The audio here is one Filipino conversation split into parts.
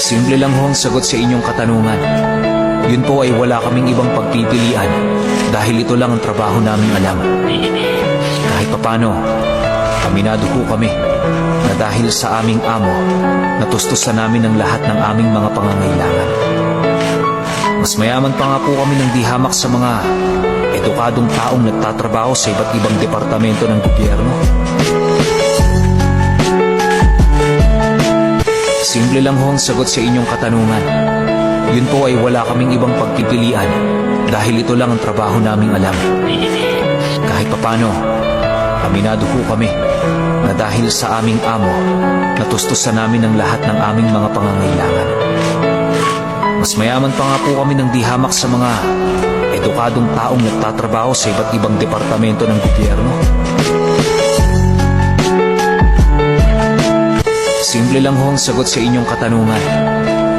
Simple lang ho ang sagot sa inyong katanungan. Yun po ay wala kaming ibang pagpipilian dahil ito lang ang trabaho naming alam. Kahit papano, aminado po kami na dahil sa aming amo, natustusan namin ang lahat ng aming mga pangangailangan. Mas mayaman pa nga po kami ng di hamak sa mga edukadong taong nagtatrabaho sa iba't ibang departamento ng gobyerno. Simple lang ho ang sagot sa inyong katanungan. Yun po ay wala kaming ibang pagpipilian dahil ito lang ang trabaho naming alam. Kahit papano, aminado po kami na dahil sa aming amo, natustusan namin ang lahat ng aming mga pangangailangan. Mas mayaman pa nga po kami ng di hamak sa mga edukadong taong nagtatrabaho sa iba't ibang departamento ng gobyerno. Simple lang ho ang sagot sa inyong katanungan.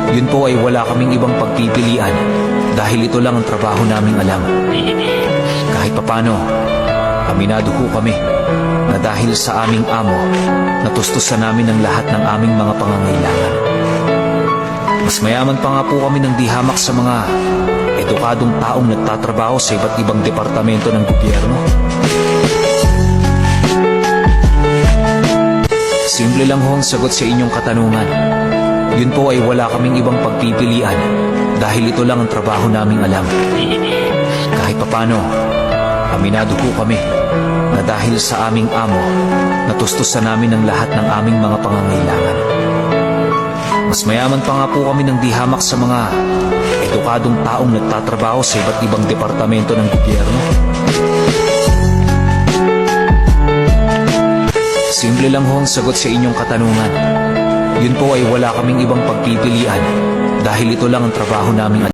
Yun po ay wala kaming ibang pagpipilian dahil ito lang ang trabaho naming alam. Kahit papano, aminado po kami na dahil sa aming amo, natustusan namin ang lahat ng aming mga pangangailangan. Mas mayaman pa nga po kami ng di hamak sa mga edukadong taong nagtatrabaho sa iba't ibang departamento ng gobyerno. Simple lang ho ang sagot sa inyong katanungan. Yun po ay wala kaming ibang pagpipilian dahil ito lang ang trabaho naming alam. Kahit papano, aminado po kami na dahil sa aming amo, natustusan namin ang lahat ng aming mga pangangailangan. Mas mayaman pa nga po kami ng di hamak sa mga edukadong taong nagtatrabaho sa iba't ibang departamento ng gobyerno. Simple lang ho ang sagot sa inyong katanungan. Yun po ay wala kaming ibang pagpipilian dahil ito lang ang trabaho naming